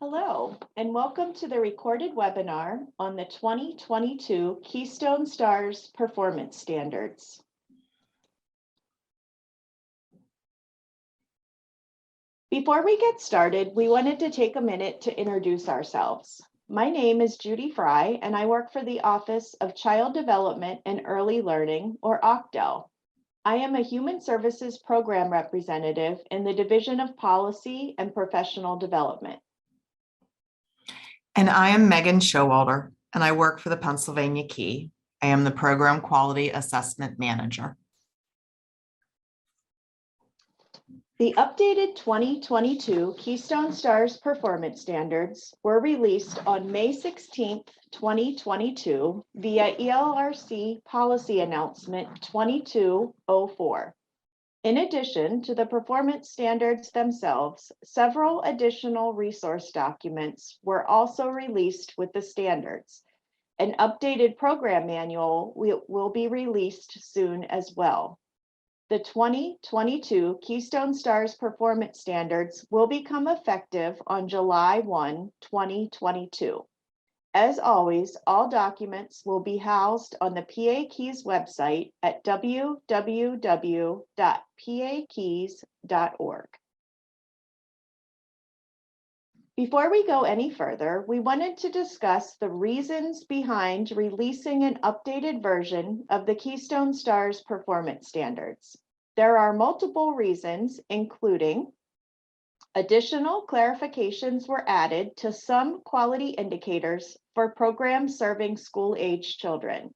Hello, and welcome to the recorded webinar on the 2022 Keystone Stars Performance Standards. Before we get started, we wanted to take a minute to introduce ourselves. My name is Judy Fry, and I work for the Office of Child Development and Early Learning, or OCDEL. I am a Human Services Program Representative in the Division of Policy and Professional Development. And I am Megan Showalter, and I work for the Pennsylvania Cqi. I am the Program Quality Assessment Manager. The updated 2022 Keystone Stars Performance Standards were released on May 16, 2022 via ELRC Policy Announcement 2204. In addition to the performance standards themselves, several additional resource documents were also released with the standards. An updated program manual will be released soon as well. The 2022 Keystone Stars Performance Standards will become effective on July 1, 2022. As always, all documents will be housed on the PAKeys website at www.pakeys.org. Before we go any further, we wanted to discuss the reasons behind releasing an updated version of the Keystone Stars Performance Standards. There are multiple reasons, including additional clarifications were added to some quality indicators for programs serving school-age children.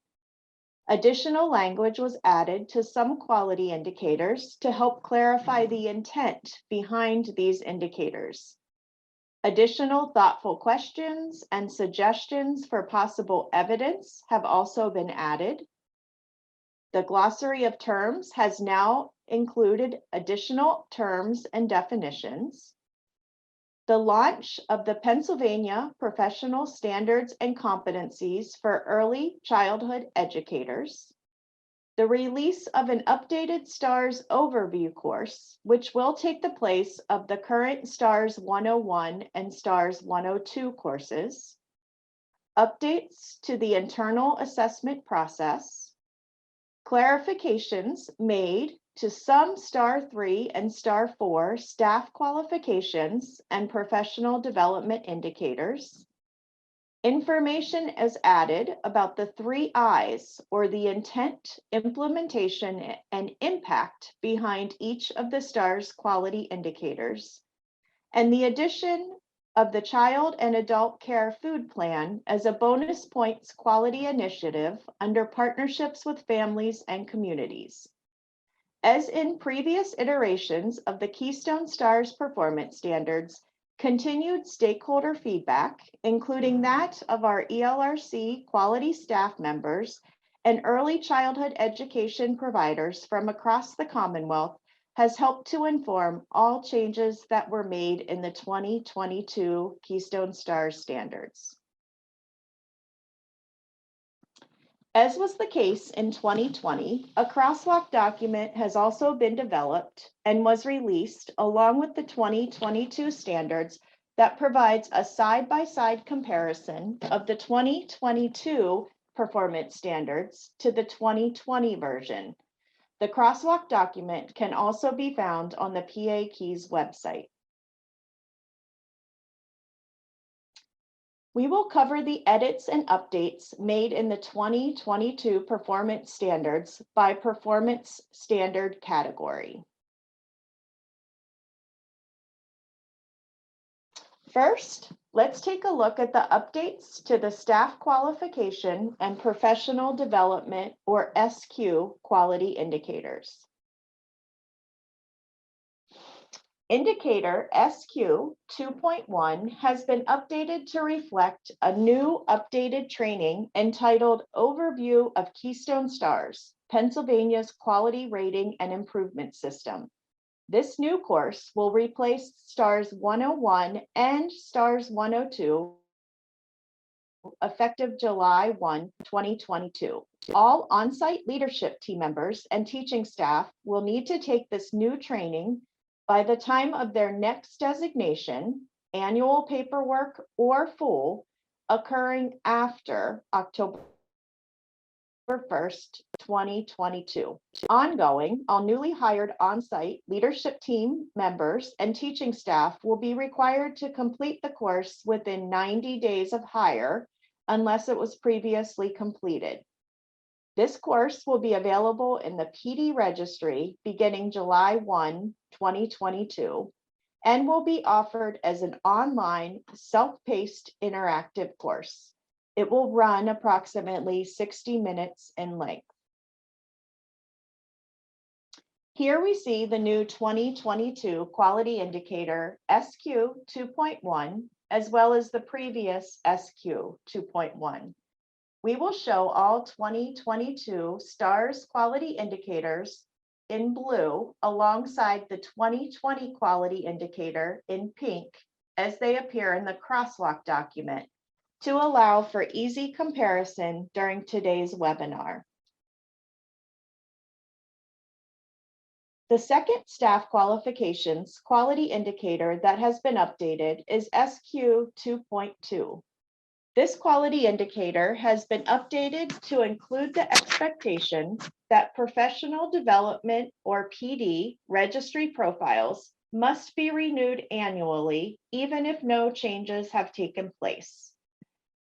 Additional language was added to some quality indicators to help clarify the intent behind these indicators. Additional thoughtful questions and suggestions for possible evidence have also been added. The glossary of terms has now included additional terms and definitions. The launch of the Pennsylvania Professional Standards and Competencies for Early Childhood Educators. The release of an updated STARS overview course, which will take the place of the current STARS 101 and STARS 102 courses. Updates to the internal assessment process. Clarifications made to some STAR 3 and STAR 4 staff qualifications and professional development indicators. Information is added about the 3 I's, or the intent, implementation, and impact behind each of the STARS quality indicators, and the addition of the Child and Adult Care Food Plan as a bonus points quality initiative under partnerships with families and communities. As in previous iterations of the Keystone Stars Performance Standards, continued stakeholder feedback, including that of our ELRC quality staff members and early childhood education providers from across the Commonwealth, has helped to inform all changes that were made in the 2022 Keystone Stars Standards. As was the case in 2020, a crosswalk document has also been developed and was released along with the 2022 standards that provides a side-by-side comparison of the 2022 performance standards to the 2020 version. The crosswalk document can also be found on the PAKeys website. We will cover the edits and updates made in the 2022 performance standards by performance standard category. First, let's take a look at the updates to the staff qualification and professional development, or SQ, quality indicators. Indicator SQ 2.1 has been updated to reflect a new updated training entitled Overview of Keystone Stars, Pennsylvania's Quality Rating and Improvement System. This new course will replace STARS 101 and STARS 102 effective July 1, 2022. All on-site leadership team members and teaching staff will need to take this new training by the time of their next designation annual paperwork, or full occurring after October 1st, 2022. Ongoing, all newly hired on-site leadership team members and teaching staff will be required to complete the course within 90 days of hire unless it was previously completed. This course will be available in the PD registry beginning July 1, 2022, and will be offered as an online, self-paced interactive course. It will run approximately 60 minutes in length. Here we see the new 2022 quality indicator SQ 2.1, as well as the previous SQ 2.1. We will show all 2022 STARS quality indicators in blue alongside the 2020 quality indicator in pink as they appear in the Crosswalk document to allow for easy comparison during today's webinar. The second staff qualifications quality indicator that has been updated is SQ 2.2. This quality indicator has been updated to include the expectation that professional development or PD registry profiles must be renewed annually, even if no changes have taken place.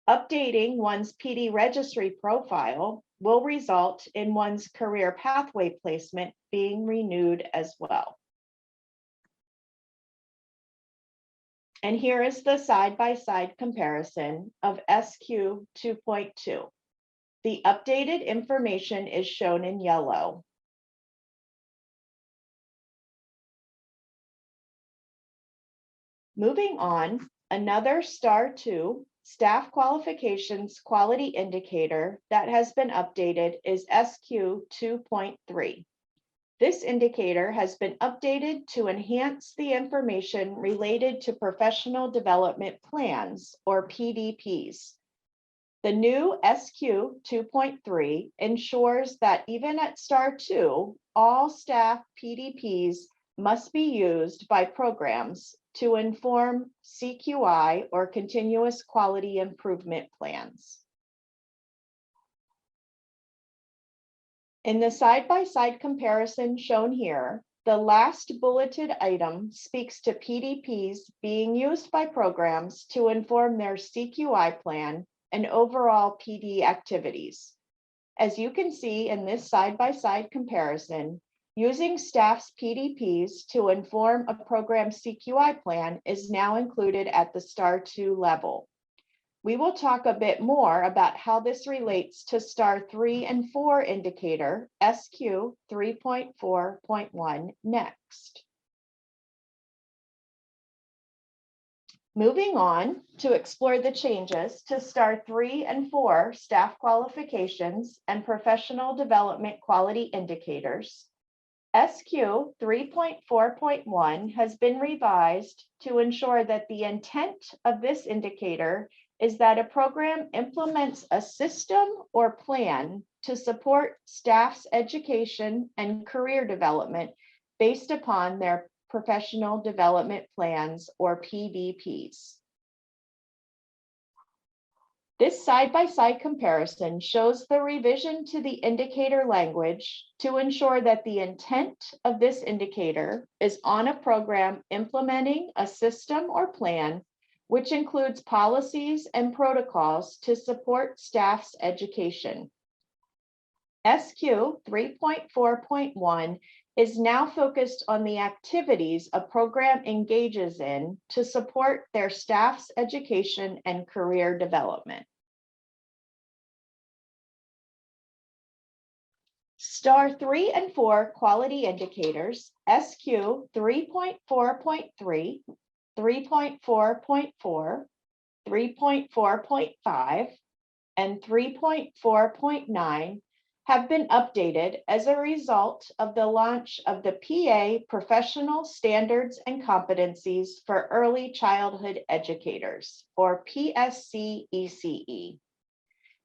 Updating one's PD registry profile will result in one's career pathway placement being renewed as well. And here is the side-by-side comparison of SQ 2.2. The updated information is shown in yellow. Moving on, another STAR 2 staff qualifications quality indicator that has been updated is SQ 2.3. This indicator has been updated to enhance the information related to professional development plans, or PDPs. The new SQ 2.3 ensures that even at STAR 2, all staff PDPs must be used by programs to inform CQI, or continuous quality improvement plans. In the side-by-side comparison shown here, the last bulleted item speaks to PDPs being used by programs to inform their CQI plan and overall PD activities. As you can see in this side-by-side comparison, using staff's PDPs to inform a program's CQI plan is now included at the STAR 2 level. We will talk a bit more about how this relates to STAR 3 and 4 indicator SQ 3.4.1 next. Moving on to explore the changes to STAR 3 and 4 staff qualifications and professional development quality indicators. SQ 3.4.1 has been revised to ensure that the intent of this indicator is that a program implements a system or plan to support staff's education and career development based upon their professional development plans, or PDPs. This side-by-side comparison shows the revision to the indicator language to ensure that the intent of this indicator is on a program implementing a system or plan which includes policies and protocols to support staff's education. SQ 3.4.1 is now focused on the activities a program engages in to support their staff's education and career development. STAR 3 and 4 quality indicators, SQ 3.4.3, 3.4.4, 3.4.5, and 3.4.9 have been updated as a result of the launch of the PA Professional Standards and Competencies for Early Childhood Educators, or PSCECE.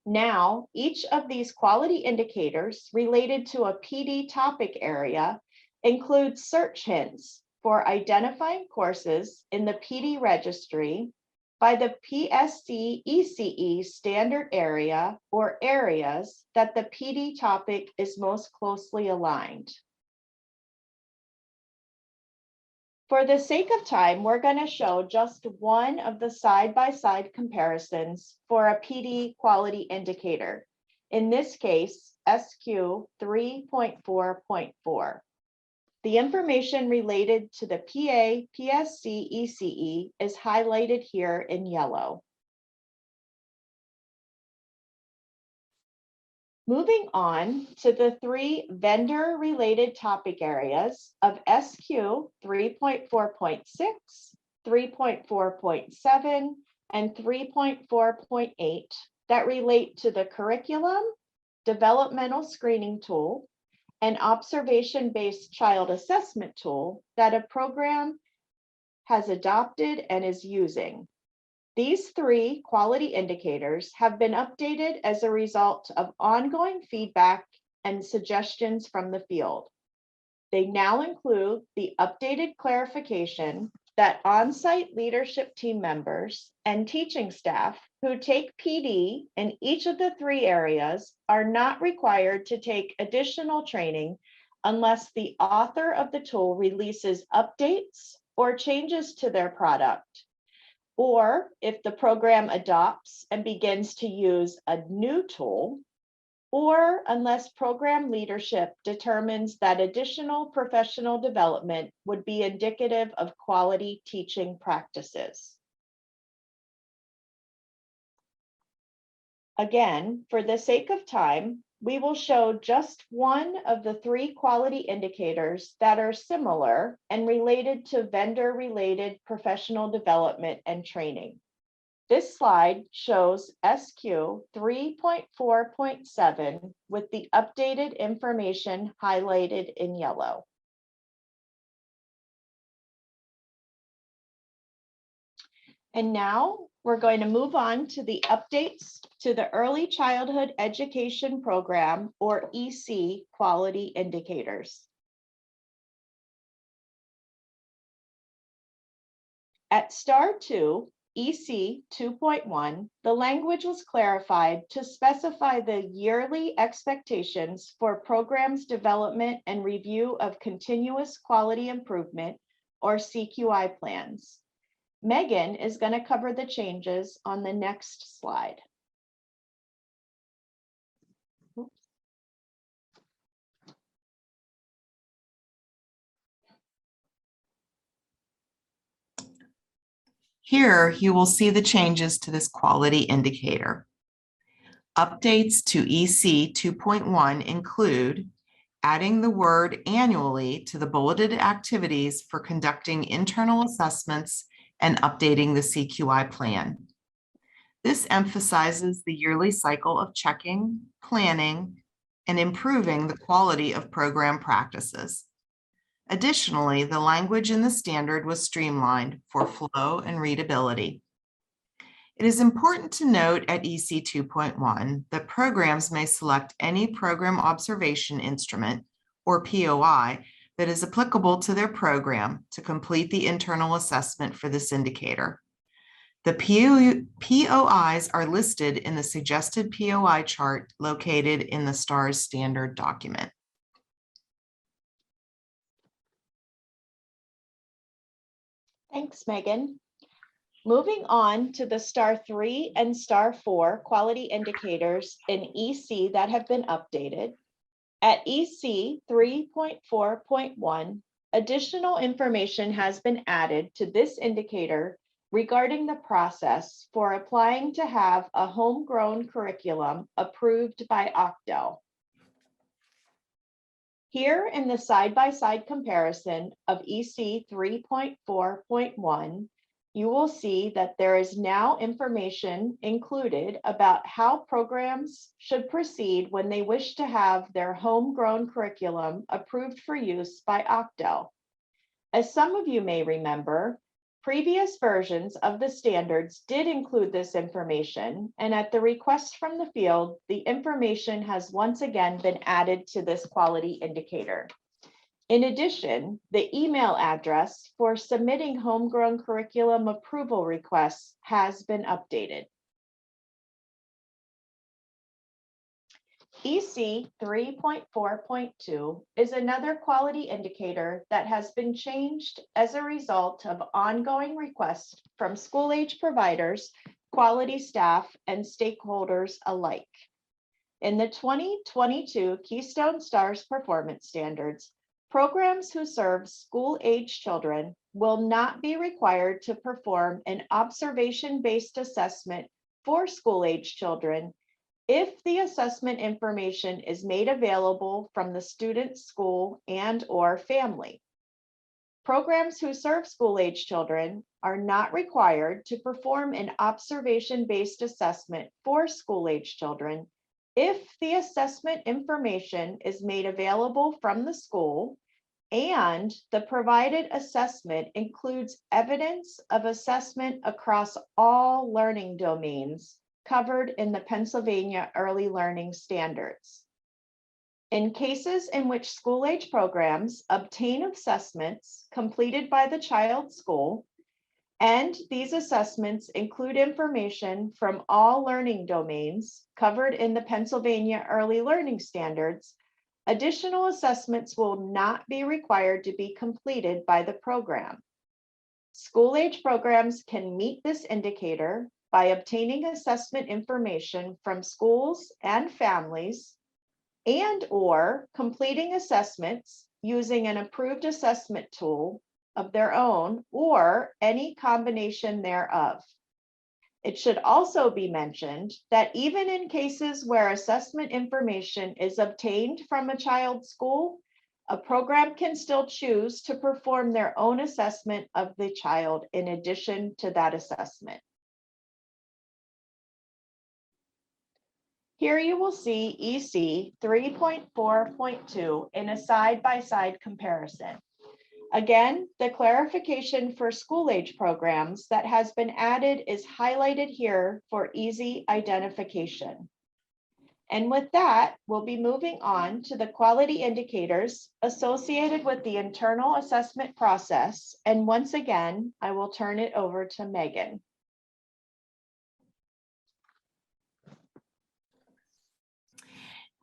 Now, each of these quality indicators related to a PD topic area includes search hints for identifying courses in the PD registry by the PSC-ECE standard area or areas that the PD topic is most closely aligned. For the sake of time, we're going to show just one of the side-by-side comparisons for a PD quality indicator. In this case, SQ 3.4.4. The information related to the PSC-ECE is highlighted here in yellow. Moving on to the three vendor-related topic areas of SQ 3.4.6, 3.4.7, and 3.4.8 that relate to the curriculum, developmental screening tool, and observation-based child assessment tool that a program has adopted and is using. These three quality indicators have been updated as a result of ongoing feedback and suggestions from the field. They now include the updated clarification that on-site leadership team members and teaching staff who take PD in each of the three areas are not required to take additional training unless the author of the tool releases updates or changes to their product, or if the program adopts and begins to use a new tool, or unless program leadership determines that additional professional development would be indicative of quality teaching practices. Again, for the sake of time, we will show just one of the three quality indicators that are similar and related to vendor-related professional development and training. This slide shows SQ 3.4.7 with the updated information highlighted in yellow. And now we're going to move on to the updates to the Early Childhood Education Program, or EC, quality indicators. At Star 2, EC 2.1, the language was clarified to specify the yearly expectations for programs development and review of continuous quality improvement, or CQI plans. Megan is going to cover the changes on the next slide. Here, you will see the changes to this quality indicator. Updates to EC 2.1 include adding the word annually to the bulleted activities for conducting internal assessments and updating the CQI plan. This emphasizes the yearly cycle of checking, planning, and improving the quality of program practices. Additionally, the language in the standard was streamlined for flow and readability. It is important to note at EC 2.1 that programs may select any program observation instrument, or POI, that is applicable to their program to complete the internal assessment for this indicator. The POIs are listed in the suggested POI chart located in the STARS standard document. Thanks, Megan. Moving on to the Star 3 and Star 4 quality indicators in EC that have been updated. At EC 3.4.1, additional information has been added to this indicator regarding the process for applying to have a homegrown curriculum approved by OCDL. Here in the side-by-side comparison of EC 3.4.1, you will see that there is now information included about how programs should proceed when they wish to have their homegrown curriculum approved for use by OCDL. As some of you may remember, previous versions of the standards did include this information, and at the request from the field, the information has once again been added to this quality indicator. In addition, the email address for submitting homegrown curriculum approval requests has been updated. EC 3.4.2 is another quality indicator that has been changed as a result of ongoing requests from school-age providers, quality staff, and stakeholders alike. In the 2022 Keystone Stars Performance Standards, programs who serve school-age children will not be required to perform an observation-based assessment for school-age children if the assessment information is made available from the student's school and/or family. Programs who serve school-age children are not required to perform an observation-based assessment for school-age children if the assessment information is made available from the school and the provided assessment includes evidence of assessment across all learning domains covered in the Pennsylvania Early Learning Standards. In cases in which school-age programs obtain assessments completed by the child's school, and these assessments include information from all learning domains covered in the Pennsylvania Early Learning Standards, additional assessments will not be required to be completed by the program. School-age programs can meet this indicator by obtaining assessment information from schools and families and/or completing assessments using an approved assessment tool of their own or any combination thereof. It should also be mentioned that even in cases where assessment information is obtained from a child's school, a program can still choose to perform their own assessment of the child in addition to that assessment. Here you will see EC 3.4.2 in a side-by-side comparison. Again, the clarification for school-age programs that has been added is highlighted here for easy identification. And with that, we'll be moving on to the quality indicators associated with the internal assessment process. And once again, I will turn it over to Megan.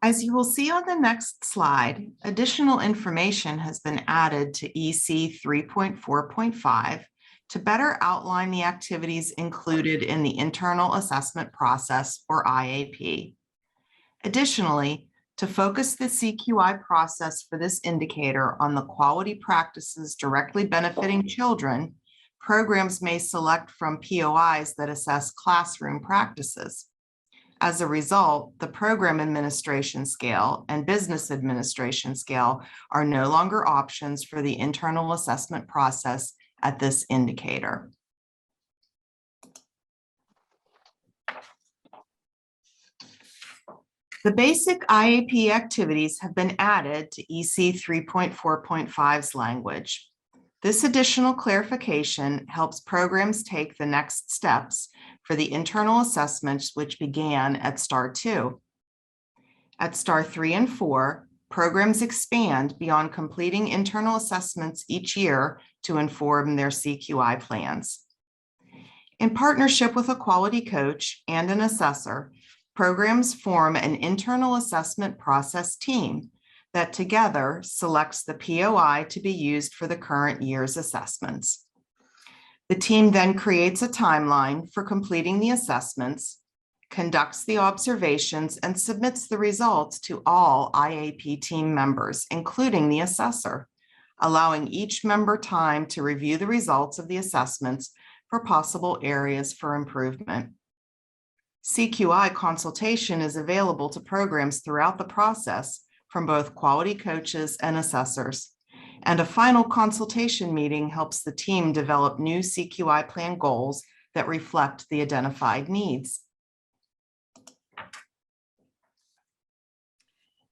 As you will see on the next slide, additional information has been added to EC 3.4.5 to better outline the activities included in the internal assessment process, or IAP. Additionally, to focus the CQI process for this indicator on the quality practices directly benefiting children, programs may select from POIs that assess classroom practices. As a result, the program administration scale and business administration scale are no longer options for the internal assessment process at this indicator. The basic IAP activities have been added to EC 3.4.5's language. This additional clarification helps programs take the next steps for the internal assessments which began at STAR 2. At STAR 3 and 4, programs expand beyond completing internal assessments each year to inform their CQI plans. In partnership with a quality coach and an assessor, programs form an internal assessment process team that together selects the POI to be used for the current year's assessments. The team then creates a timeline for completing the assessments, conducts the observations, and submits the results to all IAP team members, including the assessor, allowing each member time to review the results of the assessments for possible areas for improvement. Cqi Consultation is available to programs throughout the process from both quality coaches and assessors. And a final consultation meeting helps the team develop new CQI plan goals that reflect the identified needs.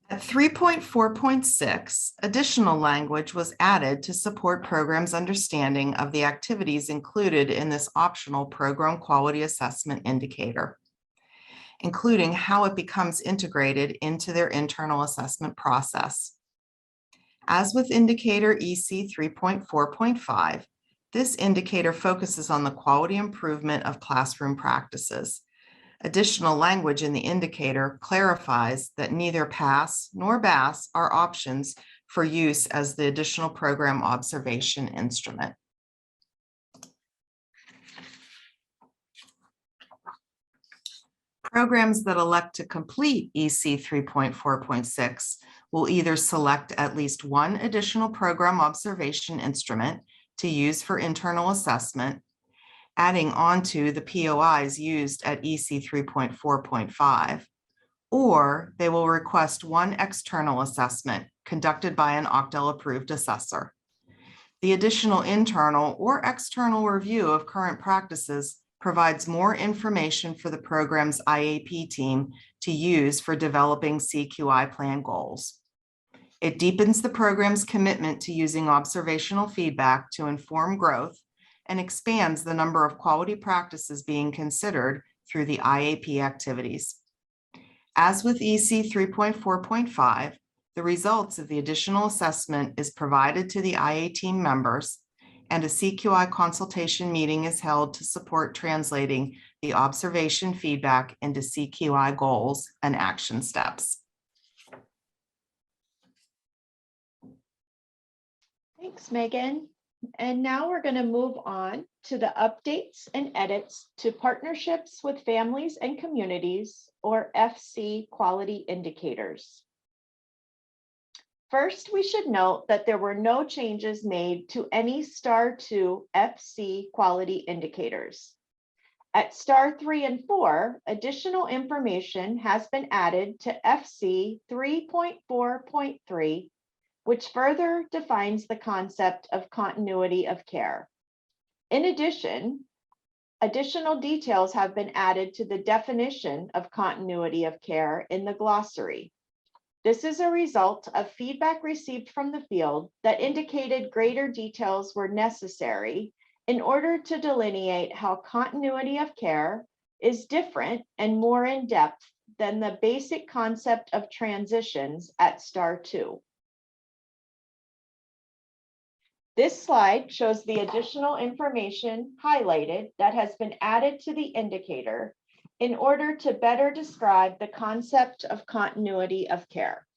At 3.4.6, additional language was added to support programs' understanding of the activities included in this optional program quality assessment indicator, including how it becomes integrated into their internal assessment process. As with indicator EC 3.4.5, this indicator focuses on the quality improvement of classroom practices. Additional language in the indicator clarifies that neither PASS nor BASS are options for use as the additional program observation instrument. Programs that elect to complete EC 3.4.6 will either select at least one additional program observation instrument to use for internal assessment, adding onto the POIs used at EC 3.4.5, or they will request one external assessment conducted by an Octal-approved assessor. The additional internal or external review of current practices provides more information for the program's IAP team to use for developing CQI plan goals. It deepens the program's commitment to using observational feedback to inform growth and expands the number of quality practices being considered through the IAP activities. As with EC 3.4.5, the results of the additional assessment is provided to the IA team members, and a Cqi consultation meeting is held to support translating the observation feedback into Cqi goals and action steps. Thanks, Megan. And now we're going to move on to the updates and edits to partnerships with families and communities, or FC quality indicators. First, we should note that there were no changes made to any Star 2 FC quality indicators. At Star 3 and 4, additional information has been added to FC 3.4.3, which further defines the concept of continuity of care. In addition, additional details have been added to the definition of continuity of care in the glossary. This is a result of feedback received from the field that indicated greater details were necessary in order to delineate how continuity of care is different and more in depth than the basic concept of transitions at Star 2. This slide shows the additional information highlighted that has been added to the indicator in order to better describe the concept of continuity of care.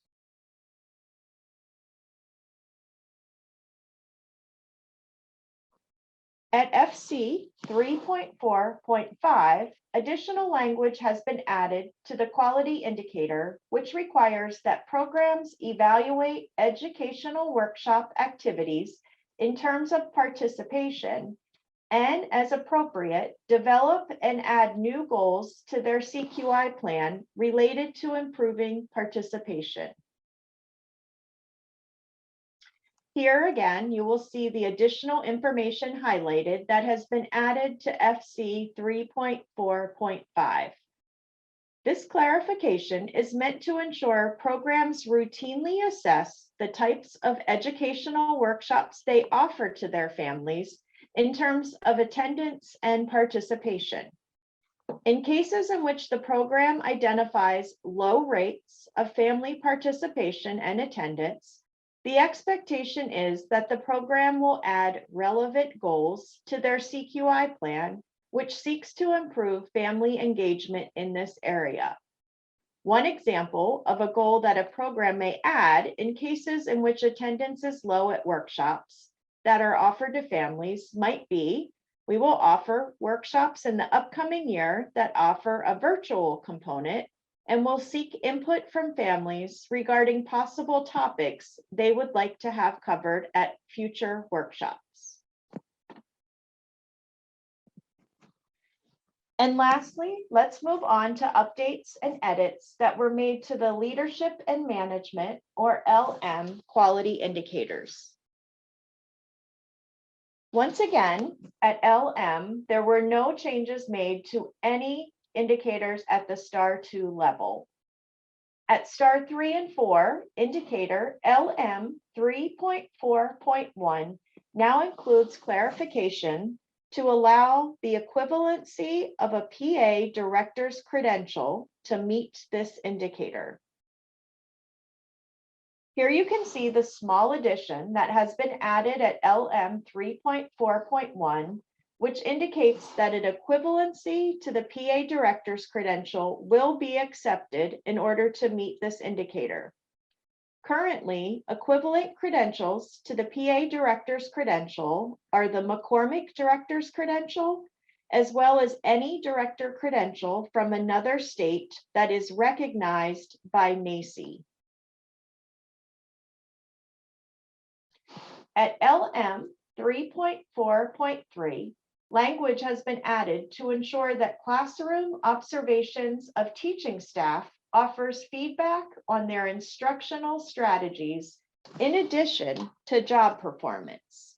At FC 3.4.5, additional language has been added to the quality indicator, which requires that programs evaluate educational workshop activities in terms of participation, and as appropriate, develop and add new goals to their CQI plan related to improving participation. Here again, you will see the additional information highlighted that has been added to FC 3.4.5. This clarification is meant to ensure programs routinely assess the types of educational workshops they offer to their families in terms of attendance and participation. In cases in which the program identifies low rates of family participation and attendance, the expectation is that the program will add relevant goals to their CQI plan, which seeks to improve family engagement in this area. One example of a goal that a program may add in cases in which attendance is low at workshops that are offered to families might be, we will offer workshops in the upcoming year that offer a virtual component, and will seek input from families regarding possible topics they would like to have covered at future workshops. And lastly, let's move on to updates and edits that were made to the Leadership and Management, or LM, quality indicators. Once again, at LM, there were no changes made to any indicators at the Star 2 level. At Star 3 and 4, indicator LM 3.4.1 now includes clarification to allow the equivalency of a PA director's credential to meet this indicator. Here you can see the small addition that has been added at LM 3.4.1, which indicates that an equivalency to the PA director's credential will be accepted in order to meet this indicator. Currently, equivalent credentials to the PA director's credential are the McCormick director's credential, as well as any director credential from another state that is recognized by NACI. At LM 3.4.3, language has been added to ensure that classroom observations of teaching staff offers feedback on their instructional strategies in addition to job performance.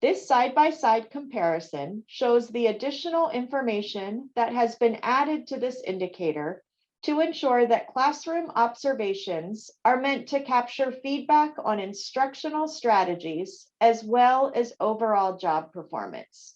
This side-by-side comparison shows the additional information that has been added to this indicator to ensure that classroom observations are meant to capture feedback on instructional strategies as well as overall job performance.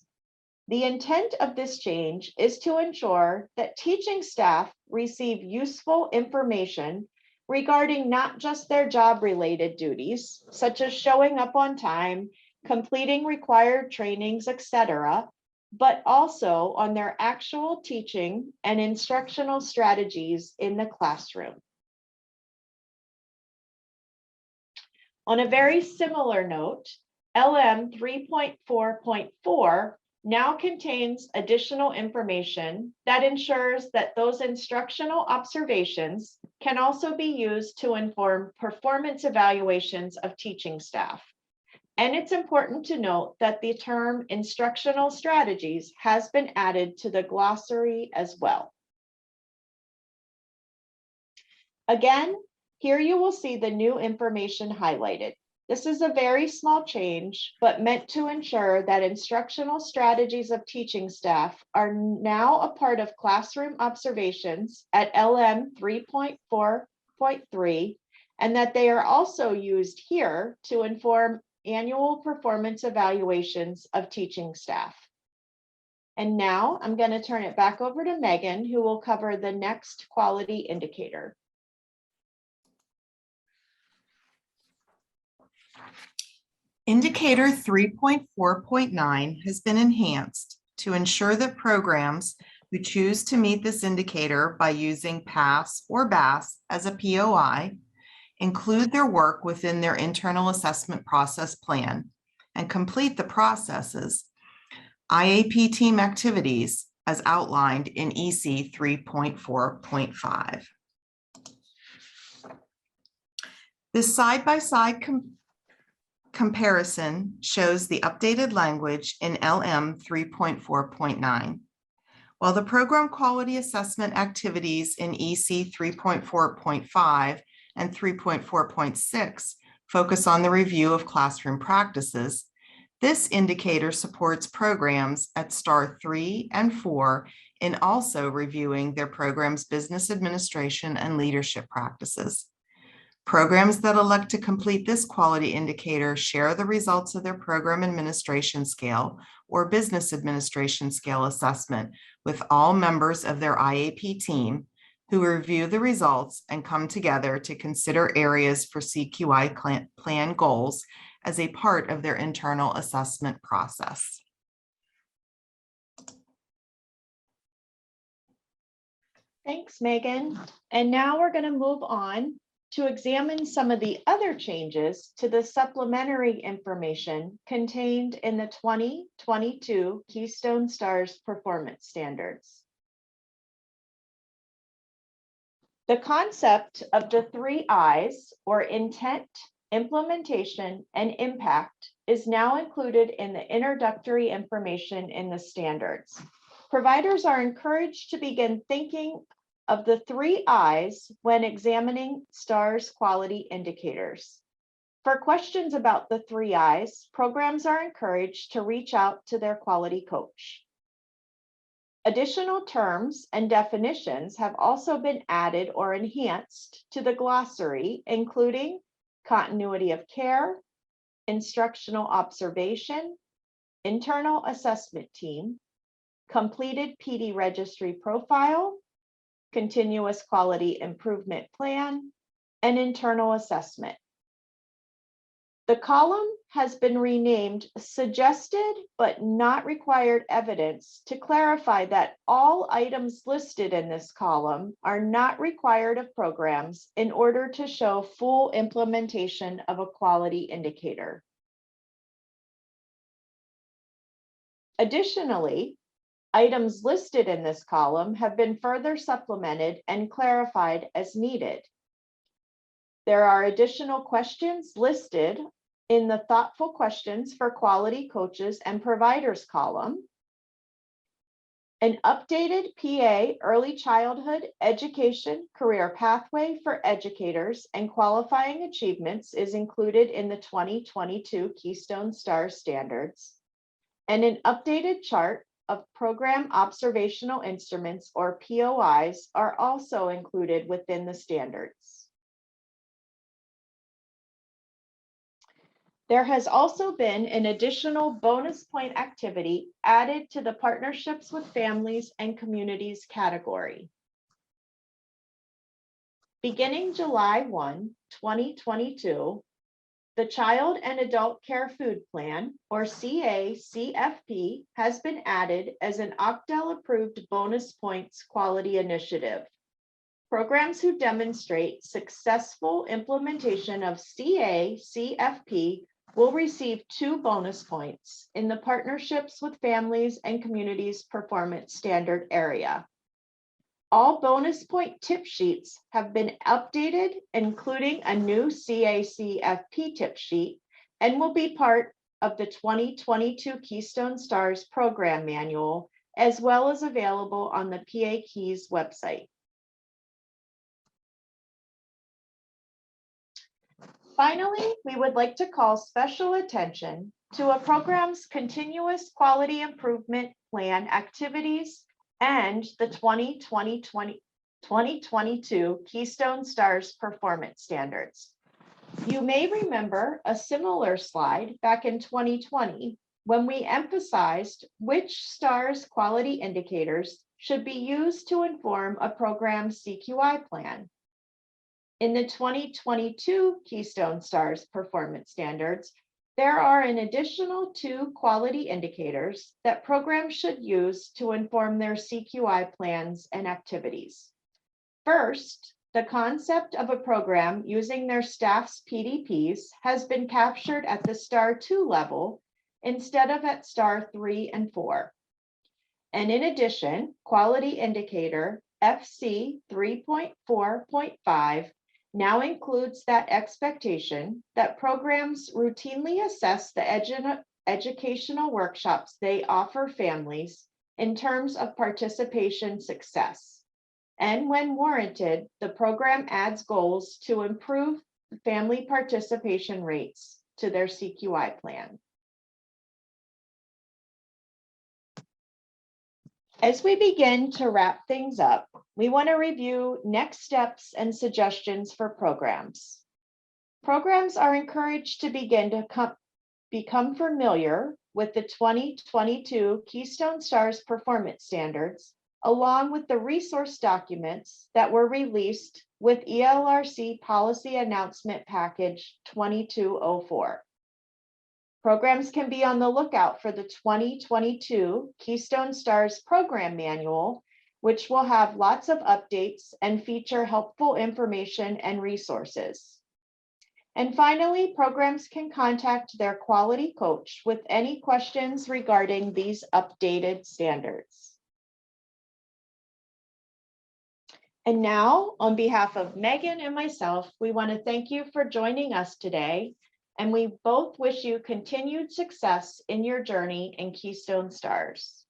The intent of this change is to ensure that teaching staff receive useful information regarding not just their job-related duties, such as showing up on time, completing required trainings, etc., but also on their actual teaching and instructional strategies in the classroom. On a very similar note, LM 3.4.4 now contains additional information that ensures that those instructional observations can also be used to inform performance evaluations of teaching staff. And it's important to note that the term instructional strategies has been added to the glossary as well. Again, here you will see the new information highlighted. This is a very small change, but meant to ensure that instructional strategies of teaching staff are now a part of classroom observations at LM 3.4.3, and that they are also used here to inform annual performance evaluations of teaching staff. And now I'm going to turn it back over to Megan, who will cover the next quality indicator. Indicator 3.4.9 has been enhanced to ensure that programs who choose to meet this indicator by using PASS or BASS as a POI include their work within their internal assessment process plan and complete the processes, IAP team activities as outlined in EC 3.4.5. This side-by-side comparison shows the updated language in LM 3.4.9. While the program quality assessment activities in EC 3.4.5 and 3.4.6 focus on the review of classroom practices, this indicator supports programs at STAR 3 and 4 in also reviewing their program's business administration and leadership practices. Programs that elect to complete this quality indicator share the results of their program administration scale or business administration scale assessment with all members of their IAP team, who review the results and come together to consider areas for CQI plan goals as a part of their internal assessment process. Thanks, Megan. And now we're going to move on to examine some of the other changes to the supplementary information contained in the 2022 Keystone STARS performance standards. The concept of the 3 I's, or intent, implementation, and impact, is now included in the introductory information in the standards. Providers are encouraged to begin thinking of the 3 I's when examining STARS quality indicators. For questions about the 3 I's, programs are encouraged to reach out to their quality coach. Additional terms and definitions have also been added or enhanced to the glossary, including continuity of care, instructional observation, internal assessment team, completed PD registry profile, continuous quality improvement plan, and internal assessment. The column has been renamed Suggested but Not Required Evidence to clarify that all items listed in this column are not required of programs in order to show full implementation of a quality indicator. Additionally, items listed in this column have been further supplemented and clarified as needed. There are additional questions listed in the Thoughtful Questions for Quality Coaches and Providers column. An updated PA Early Childhood Education Career Pathway for Educators and Qualifying Achievements is included in the 2022 Keystone STARS standards. And an updated chart of Program Observational Instruments, or POIs, are also included within the standards. There has also been an additional bonus point activity added to the Partnerships with Families and Communities category. Beginning July 1, 2022, the Child and Adult Care Food Plan, or CACFP, has been added as an OCDEL-approved bonus points quality initiative. Programs who demonstrate successful implementation of CACFP will receive 2 bonus points in the Partnerships with Families and Communities performance standard area. All bonus point tip sheets have been updated, including a new CACFP tip sheet, and will be part of the 2022 Keystone STARS program manual, as well as available on the PA Keys website. Finally, we would like to call special attention to a program's continuous quality improvement plan activities and the 2022 Keystone STARS performance standards. You may remember a similar slide back in 2020 when we emphasized which STARS quality indicators should be used to inform a program's CQI plan. In the 2022 Keystone STARS performance standards, there are an additional 2 quality indicators that programs should use to inform their CQI plans and activities. First, the concept of a program using their staff's PDPs has been captured at the STAR 2 level instead of at STAR 3 and 4. And in addition, quality indicator FC 3.4.5 now includes that expectation that programs routinely assess the educational workshops they offer families in terms of participation success. And when warranted, the program adds goals to improve family participation rates to their CQI plan. As we begin to wrap things up, we want to review next steps and suggestions for programs. Programs are encouraged to begin to become familiar with the 2022 Keystone STARS performance standards, along with the resource documents that were released with ELRC Policy Announcement Package 2204. Programs can be on the lookout for the 2022 Keystone STARS program manual, which will have lots of updates and feature helpful information and resources. And finally, programs can contact their quality coach with any questions regarding these updated standards. And now, on behalf of Megan and myself, we want to thank you for joining us today. And we both wish you continued success in your journey in Keystone STARS.